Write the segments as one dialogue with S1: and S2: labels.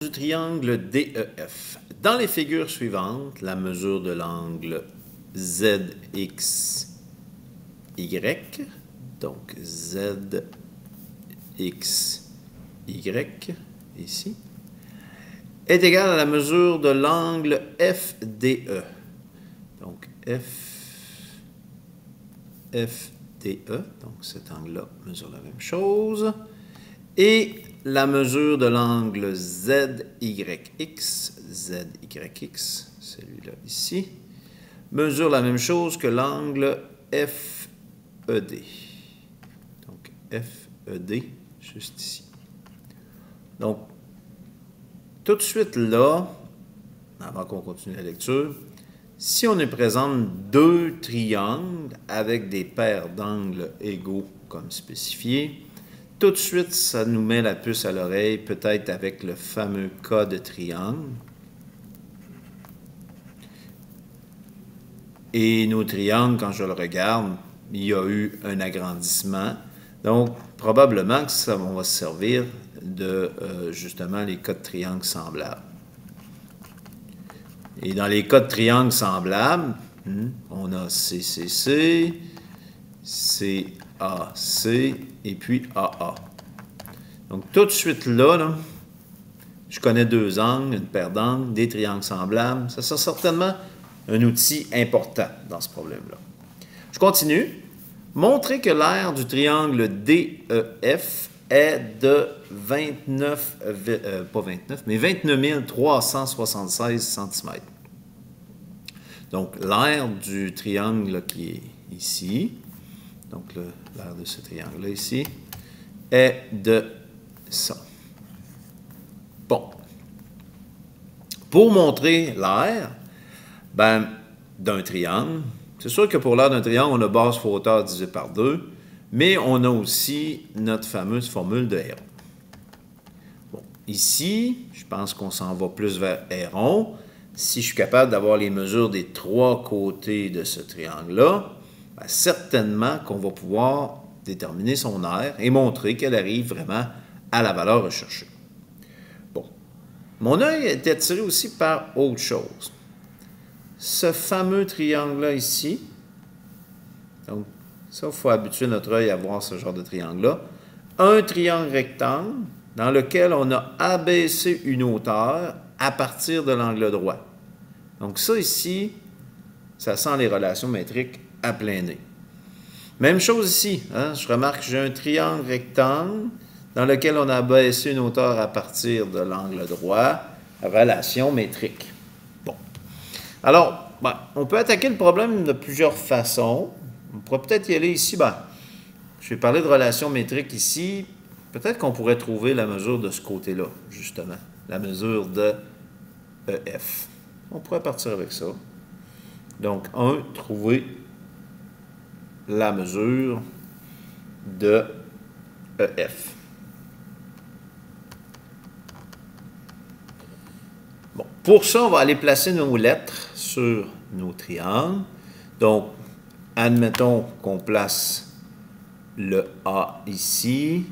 S1: Du triangle DEF. Dans les figures suivantes, la mesure de l'angle ZXY, donc ZXY ici, est égale à la mesure de l'angle FDE. Donc FDE, donc cet angle-là mesure la même chose. Et la mesure de l'angle ZYX, celui-là ici, mesure la même chose que l'angle FED. Donc FED, juste ici. Donc, tout de suite là, avant qu'on continue la lecture, si on nous présente deux triangles avec des paires d'angles égaux comme spécifié, tout de suite, ça nous met la puce à l'oreille, peut-être avec le fameux cas de triangle. Et nos triangles, quand je le regarde, il y a eu un agrandissement. Donc, probablement que ça, on va se servir de, justement, les cas de triangle semblables. Et dans les cas de triangle semblables, on a CCC, CAC et puis AA. Donc, tout de suite là, je connais deux angles, une paire d'angles, des triangles semblables. Ça sera certainement un outil important dans ce problème-là. Je continue. Montrer que l'aire du triangle DEF est de 29 376 cm. Donc, l'aire du triangle qui est ici, donc l'aire de ce triangle-là ici, est de ça. Bon. Pour montrer l'aire d'un triangle, c'est sûr que pour l'aire d'un triangle, on a base fois hauteur divisé par 2, mais on a aussi notre fameuse formule de Héron. Bon. Ici, je pense qu'on s'en va plus vers Héron. Si je suis capable d'avoir les mesures des trois côtés de ce triangle-là, certainement qu'on va pouvoir déterminer son aire et montrer qu'elle arrive vraiment à la valeur recherchée. Bon. Mon œil est attiré aussi par autre chose. Ce fameux triangle-là ici, donc ça, il faut habituer notre œil à voir ce genre de triangle-là. Un triangle rectangle dans lequel on a abaissé une hauteur à partir de l'angle droit. Donc ça ici, ça sent les relations métriques à plein nez. Même chose ici, je remarque que j'ai un triangle rectangle dans lequel on a baissé une hauteur à partir de l'angle droit, relation métrique. Bon. Alors, on peut attaquer le problème de plusieurs façons. On pourrait peut-être y aller ici, je vais parler de relation métrique ici. Peut-être qu'on pourrait trouver la mesure de ce côté-là, justement, la mesure de EF. On pourrait partir avec ça. Donc, trouver la mesure de EF. Bon, pour ça, on va aller placer nos lettres sur nos triangles. Donc, admettons qu'on place le A ici,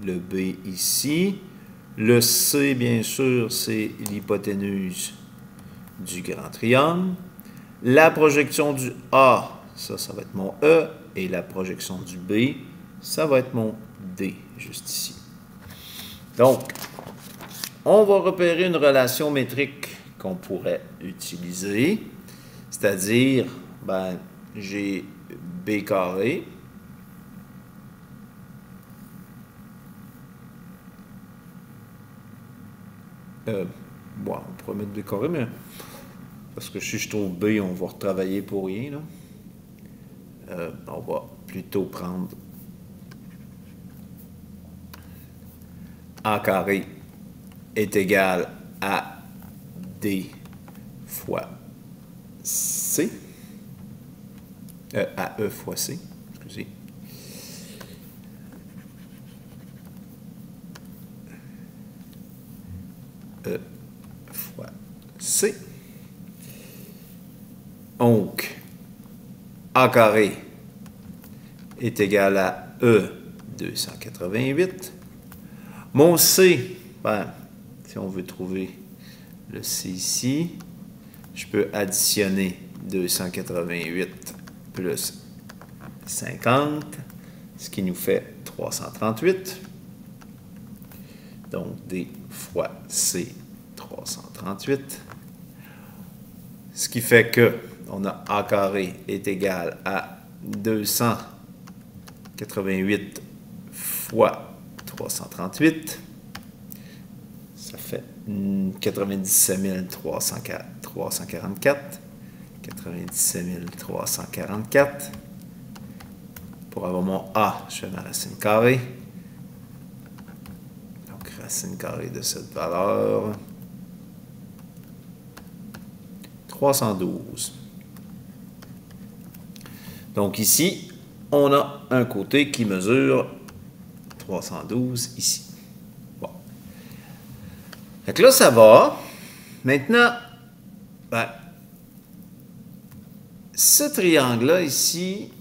S1: le B ici. Le C, bien sûr, c'est l'hypoténuse du grand triangle. La projection du A, ça va être mon E, et la projection du B, ça va être mon D, juste ici. Donc, on va repérer une relation métrique qu'on pourrait utiliser, c'est-à-dire, j'ai B carré, on pourrait mettre B carré, mais parce que si je trouve B, on va retravailler pour rien, là. On va plutôt prendre A carré est égal à D fois C, à E fois C, excusez. E fois C. Donc, A carré est égal à E 288. Mon C, Si on veut trouver le C ici, je peux additionner 288 plus 50, ce qui nous fait 338. Donc, D fois C, 338. Ce qui fait que on a A carré est égal à 288 fois 338. Ça fait 97 344. 97 344. Pour avoir mon A, je fais ma racine carrée. Donc, racine carrée de cette valeur. 312. Donc ici, on a un côté qui mesure 312 ici. Bon. Donc là, ça va. Maintenant, ben, ce triangle-là ici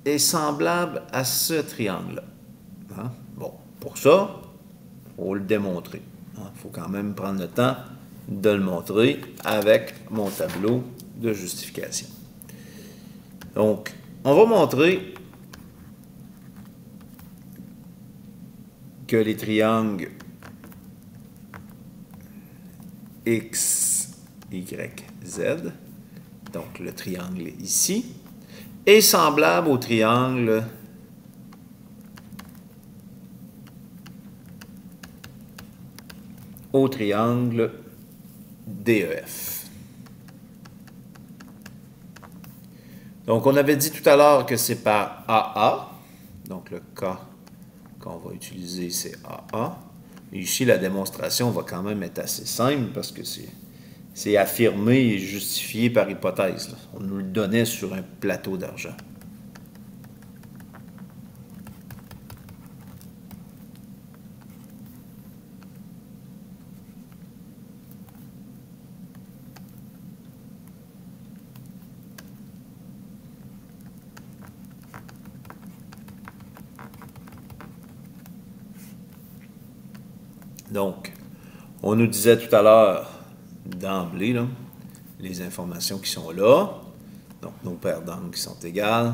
S1: est semblable à ce triangle-là. Hein? Bon, pour ça, il faut le démontrer. Il faut quand même prendre le temps de le montrer avec mon tableau de justification. Donc, on va montrer que les triangles X, Y, Z, donc le triangle ici, est semblable au triangle DEF. Donc, on avait dit tout à l'heure que c'est par AA. Donc, le cas qu'on va utiliser, c'est AA. Et ici, la démonstration va quand même être assez simple parce que c'est affirmé et justifié par hypothèse. Là. On nous le donnait sur un plateau d'argent. Donc, on nous disait tout à l'heure, d'emblée, les informations qui sont là, donc nos paires d'angles qui sont égales,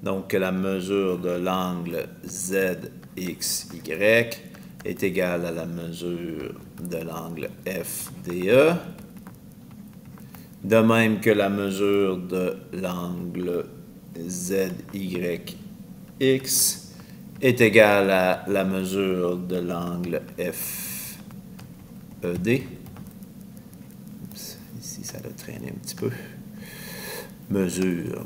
S1: donc que la mesure de l'angle ZXY est égale à la mesure de l'angle FDE, de même que la mesure de l'angle ZYX est égale à la mesure de l'angle FED. Oups, ici, ça a traîné un petit peu. Mesure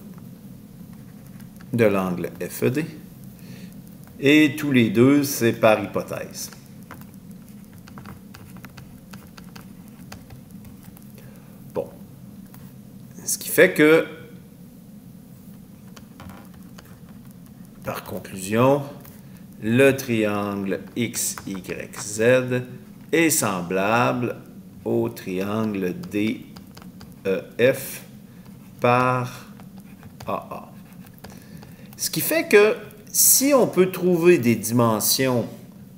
S1: de l'angle FED. Et tous les deux, c'est par hypothèse. Bon. Ce qui fait que, par conclusion, le triangle XYZ est semblable au triangle DEF par AA. Ce qui fait que si on peut trouver des dimensions,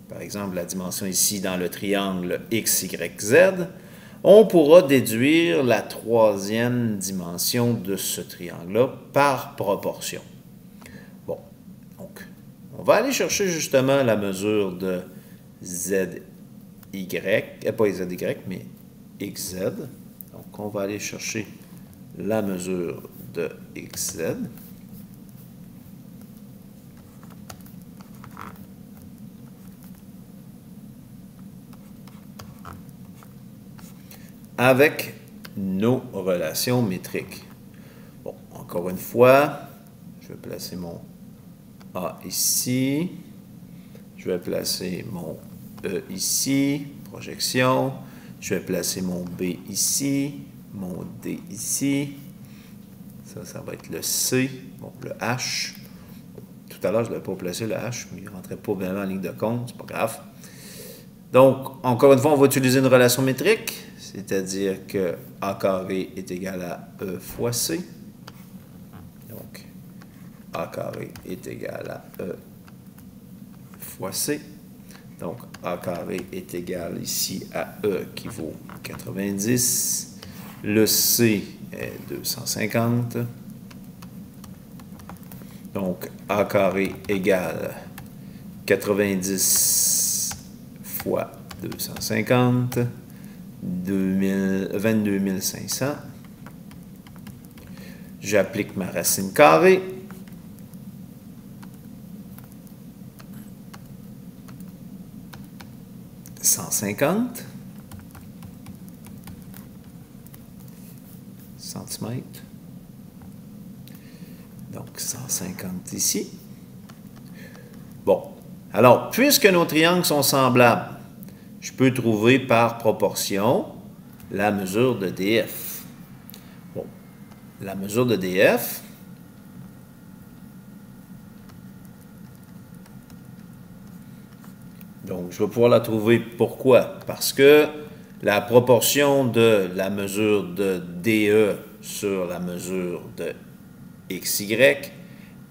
S1: par exemple la dimension ici dans le triangle XYZ, on pourra déduire la troisième dimension de ce triangle-là par proportion. Bon, donc, on va aller chercher justement la mesure de ZY, pas ZY, mais XZ. Donc, on va aller chercher la mesure de XZ. Avec nos relations métriques. Bon, encore une fois, je vais placer mon A ici. Je vais placer mon E ici, projection. Je vais placer mon B ici, mon D ici. Ça va être le C, bon, le H. Tout à l'heure, je ne l'avais pas placé le H, mais il ne rentrait pas bien en ligne de compte, c'est pas grave. Donc, encore une fois, on va utiliser une relation métrique, c'est-à-dire que A carré est égal à E fois C. Donc, A carré est égal à E fois C. Donc, A carré est égal ici à E qui vaut 90. Le C est 250. Donc, A carré égale 90 fois 250, 22 500. J'applique ma racine carrée. « 150 centimètres. Donc, 150 ici. Bon. Alors, puisque nos triangles sont semblables, je peux trouver par proportion la mesure de DF. Bon. La mesure de DF, donc, je vais pouvoir la trouver. Pourquoi? Parce que la proportion de la mesure de DE sur la mesure de XY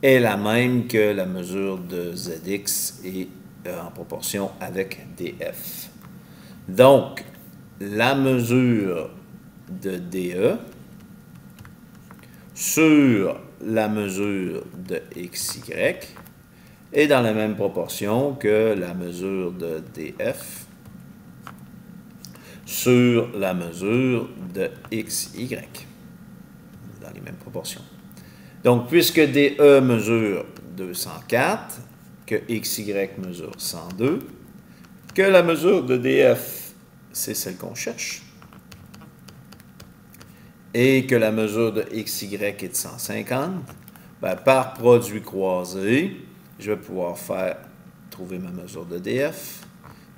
S1: est la même que la mesure de ZX et en proportion avec DF. Donc, la mesure de DE sur la mesure de XY est dans la même proportion que la mesure de DF sur la mesure de XY. Dans les mêmes proportions. Donc, puisque DE mesure 204, que XY mesure 102, que la mesure de DF, c'est celle qu'on cherche, et que la mesure de XY est de 150, ben, par produit croisé, je vais pouvoir trouver ma mesure de DF.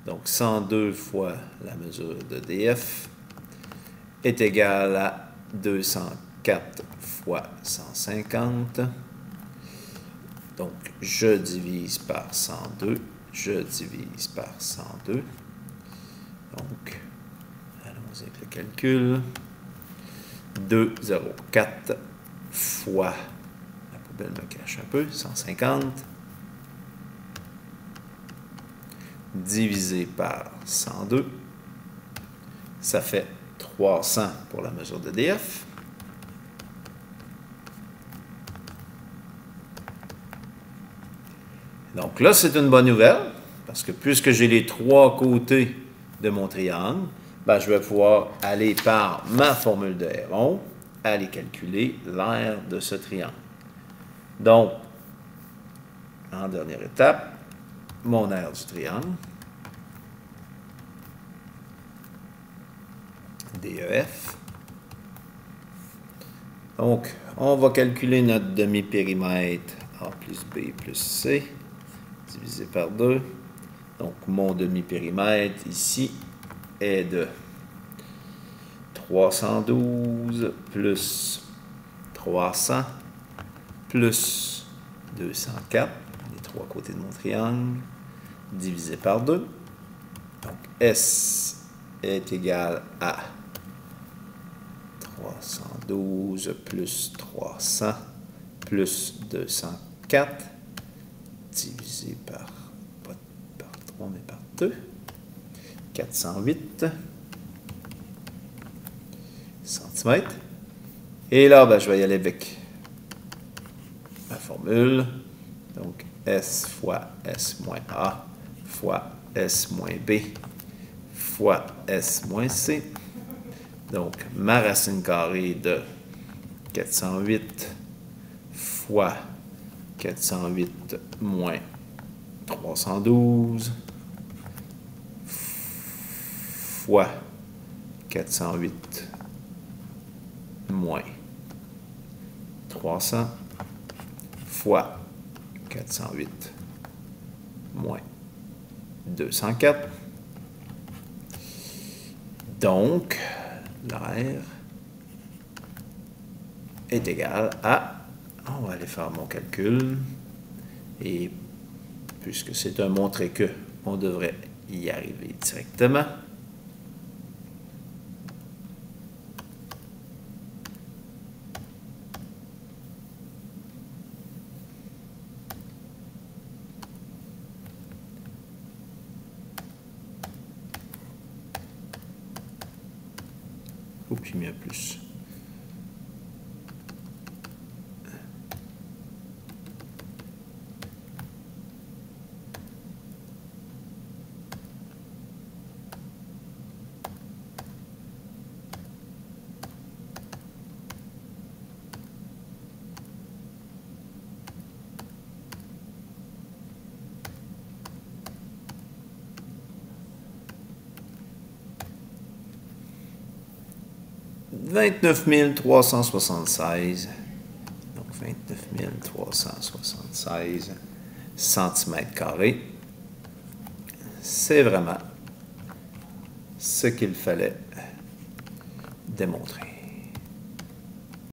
S1: Donc, 102 fois la mesure de DF est égale à 204 fois 150. Donc, je divise par 102. Je divise par 102. Donc, allons-y avec le calcul. 204 fois, la poubelle me cache un peu, 150. Divisé par 102. Ça fait 300 pour la mesure de DF. Donc là, c'est une bonne nouvelle, parce que puisque j'ai les trois côtés de mon triangle, ben, je vais pouvoir aller par ma formule de Héron, aller calculer l'aire de ce triangle. Donc, en dernière étape, mon aire du triangle, DEF. Donc, on va calculer notre demi-périmètre A plus B plus C, divisé par 2. Donc, mon demi-périmètre ici est de 312 plus 300 plus 204, les trois côtés de mon triangle, divisé par 2. Donc, S est égal à 312 plus 300 plus 204 divisé par, pas par 3, mais par 2, 408 cm. Et là, ben, je vais y aller avec ma formule. Donc, S fois S moins A fois S moins B fois S moins C. Donc, ma racine carrée de 408 fois 408 moins 312 fois 408 moins 300 fois 408 moins 204. Donc, l'aire est égal à, on va aller faire mon calcul, et puisque c'est un montré que, on devrait y arriver directement. Oups, j'ai mis un plus. « 29 376. Donc, 29 376 centimètres carrés. C'est vraiment ce qu'il fallait démontrer.